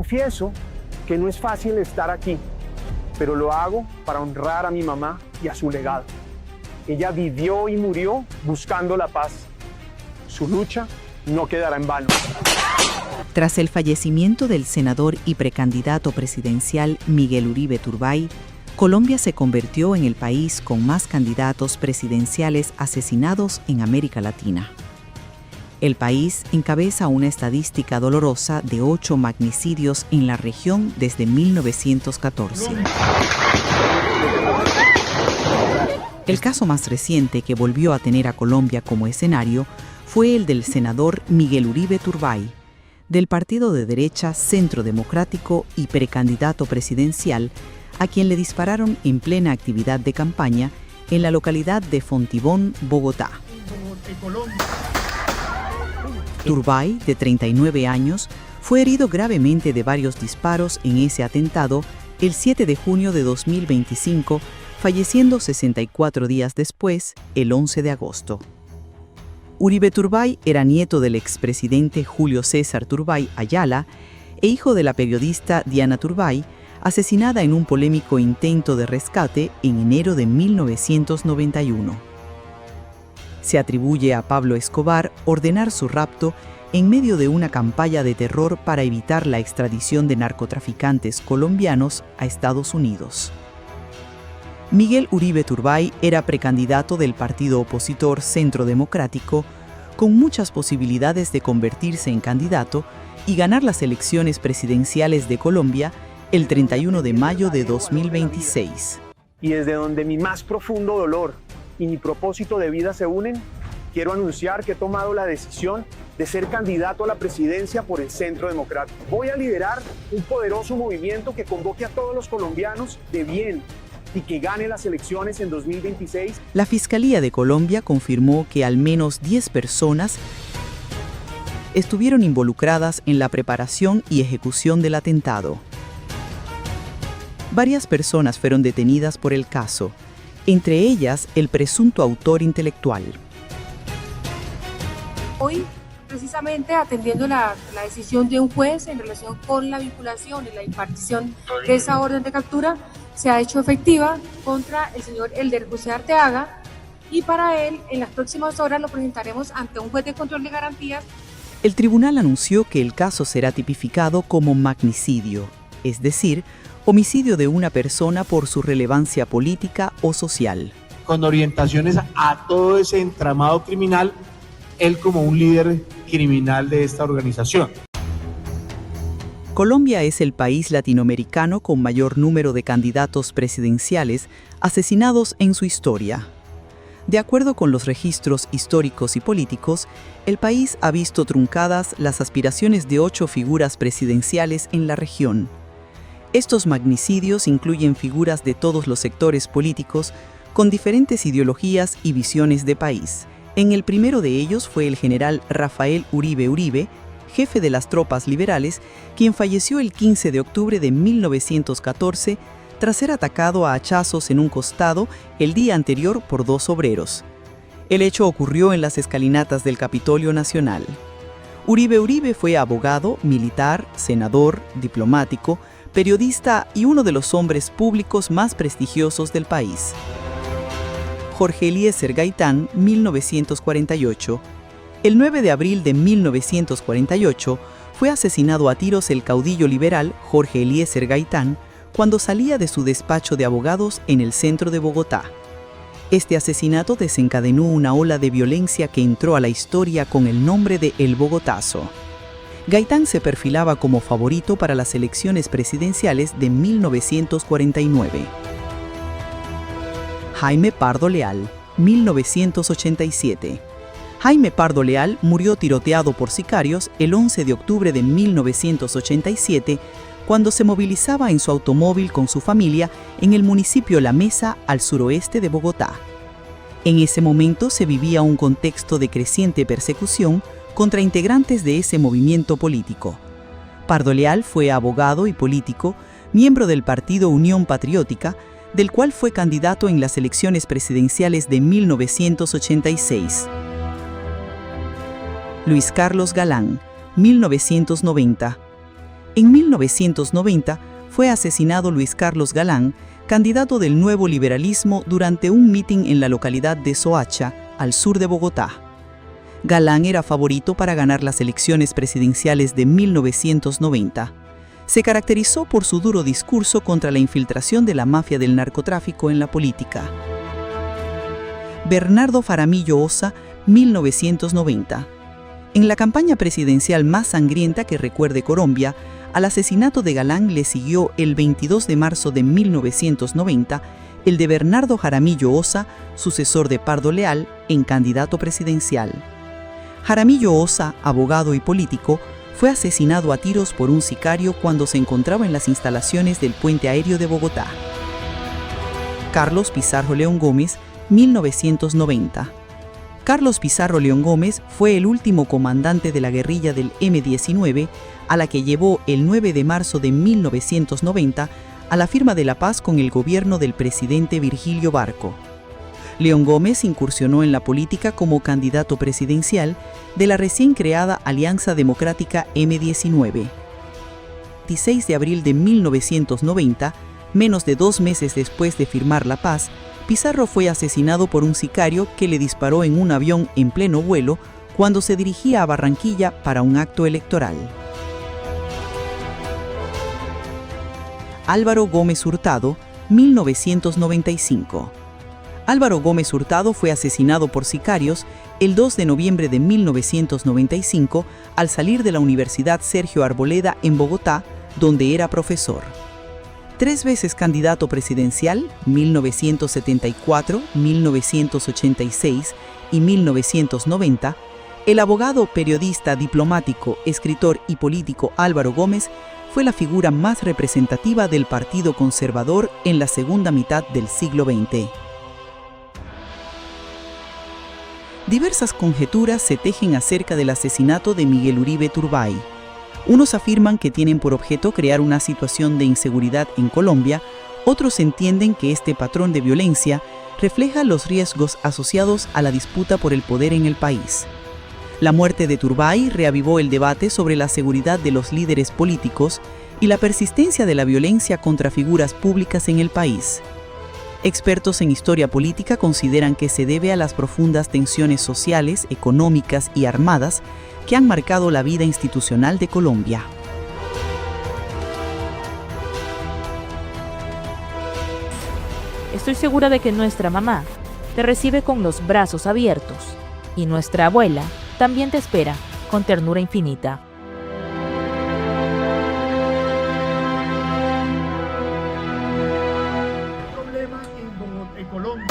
confieso que no es fácil estar aquí, pero lo hago para honrar a mi mamá y a su legado. Ella vivió y murió buscando la paz. Su lucha no quedará en vano. Tras el fallecimiento del senador y precandidato presidencial Miguel Uribe Turbay, Colombia se convirtió en el país con más candidatos presidenciales asesinados en América Latina. El país encabeza una estadística dolorosa de 8 magnicidios en la región desde 1914. El caso más reciente que volvió a tener a Colombia como escenario fue el del senador Miguel Uribe Turbay, del partido de derecha Centro Democrático y precandidato presidencial, a quien le dispararon en plena actividad de campaña en la localidad de Fontibón, Bogotá. Turbay, de 39 años, fue herido gravemente de varios disparos en ese atentado el 7 de junio de 2025, falleciendo 64 días después, el 11 de agosto. Uribe Turbay era nieto del expresidente Julio César Turbay Ayala e hijo de la periodista Diana Turbay, asesinada en un polémico intento de rescate en enero de 1991. Se atribuye a Pablo Escobar ordenar su rapto en medio de una campaña de terror para evitar la extradición de narcotraficantes colombianos a Estados Unidos. Miguel Uribe Turbay era precandidato del partido opositor Centro Democrático, con muchas posibilidades de convertirse en candidato y ganar las elecciones presidenciales de Colombia el 31 de mayo de 2026. Y desde donde mi más profundo dolor y mi propósito de vida se unen, quiero anunciar que he tomado la decisión de ser candidato a la presidencia por el Centro Democrático. Voy a liderar un poderoso movimiento que convoque a todos los colombianos de bien y que gane las elecciones en 2026. La Fiscalía de Colombia confirmó que al menos 10 personas estuvieron involucradas en la preparación y ejecución del atentado. Varias personas fueron detenidas por el caso, entre ellas el presunto autor intelectual. Hoy, precisamente atendiendo la decisión de un juez en relación con la vinculación y la impartición de esa orden de captura, se ha hecho efectiva contra el señor Elder José Arteaga, y para él en las próximas horas lo presentaremos ante un juez de control de garantías. El tribunal anunció que el caso será tipificado como magnicidio, es decir, homicidio de una persona por su relevancia política o social. Con orientaciones a todo ese entramado criminal, él como un líder criminal de esta organización. Colombia es el país latinoamericano con mayor número de candidatos presidenciales asesinados en su historia. De acuerdo con los registros históricos y políticos, el país ha visto truncadas las aspiraciones de 8 figuras presidenciales en la región. Estos magnicidios incluyen figuras de todos los sectores políticos con diferentes ideologías y visiones de país. En el primero de ellos fue el general Rafael Uribe Uribe, jefe de las tropas liberales, quien falleció el 15 de octubre de 1914 tras ser atacado a hachazos en un costado el día anterior por 2 obreros. El hecho ocurrió en las escalinatas del Capitolio Nacional. Uribe Uribe fue abogado, militar, senador, diplomático, periodista y uno de los hombres públicos más prestigiosos del país. Jorge Eliezer Gaitán, 1948. El 9 de abril de 1948 fue asesinado a tiros el caudillo liberal Jorge Eliezer Gaitán cuando salía de su despacho de abogados en el centro de Bogotá. Este asesinato desencadenó una ola de violencia que entró a la historia con el nombre de El Bogotazo. Gaitán se perfilaba como favorito para las elecciones presidenciales de 1949. Jaime Pardo Leal, 1987. Jaime Pardo Leal murió tiroteado por sicarios el 11 de octubre de 1987 cuando se movilizaba en su automóvil con su familia en el municipio La Mesa, al suroeste de Bogotá. En ese momento se vivía un contexto de creciente persecución contra integrantes de ese movimiento político. Pardo Leal fue abogado y político, miembro del partido Unión Patriótica, del cual fue candidato en las elecciones presidenciales de 1986. Luis Carlos Galán, 1990. En 1990 fue asesinado Luis Carlos Galán, candidato del Nuevo Liberalismo, durante un mitin en la localidad de Soacha, al sur de Bogotá. Galán era favorito para ganar las elecciones presidenciales de 1990. Se caracterizó por su duro discurso contra la infiltración de la mafia del narcotráfico en la política. Bernardo Jaramillo Ossa, 1990. En la campaña presidencial más sangrienta que recuerde Colombia, al asesinato de Galán le siguió el 22 de marzo de 1990 el de Bernardo Jaramillo Ossa, sucesor de Pardo Leal, en candidato presidencial. Jaramillo Ossa, abogado y político, fue asesinado a tiros por un sicario cuando se encontraba en las instalaciones del puente aéreo de Bogotá. Carlos Pizarro León Gómez, 1990. Carlos Pizarro León Gómez fue el último comandante de la guerrilla del M-19, a la que llevó el 9 de marzo de 1990 a la firma de la paz con el gobierno del presidente Virgilio Barco. León Gómez incursionó en la política como candidato presidencial de la recién creada Alianza Democrática M-19. 26 de abril de 1990, menos de 2 meses después de firmar la paz, Pizarro fue asesinado por un sicario que le disparó en un avión en pleno vuelo cuando se dirigía a Barranquilla para un acto electoral. Álvaro Gómez Hurtado, 1995. Álvaro Gómez Hurtado fue asesinado por sicarios el 2 de noviembre de 1995 al salir de la Universidad Sergio Arboleda en Bogotá, donde era profesor. 3 veces candidato presidencial, 1974, 1986 y 1990, el abogado, periodista, diplomático, escritor y político Álvaro Gómez fue la figura más representativa del Partido Conservador en la segunda mitad del siglo XX. Diversas conjeturas se tejen acerca del asesinato de Miguel Uribe Turbay. Unos afirman que tienen por objeto crear una situación de inseguridad en Colombia, otros entienden que este patrón de violencia refleja los riesgos asociados a la disputa por el poder en el país. La muerte de Turbay reavivó el debate sobre la seguridad de los líderes políticos y la persistencia de la violencia contra figuras públicas en el país. Expertos en historia política consideran que se debe a las profundas tensiones sociales, económicas y armadas que han marcado la vida institucional de Colombia. Estoy segura de que nuestra mamá te recibe con los brazos abiertos y nuestra abuela también te espera con ternura infinita. Problema en Colombia.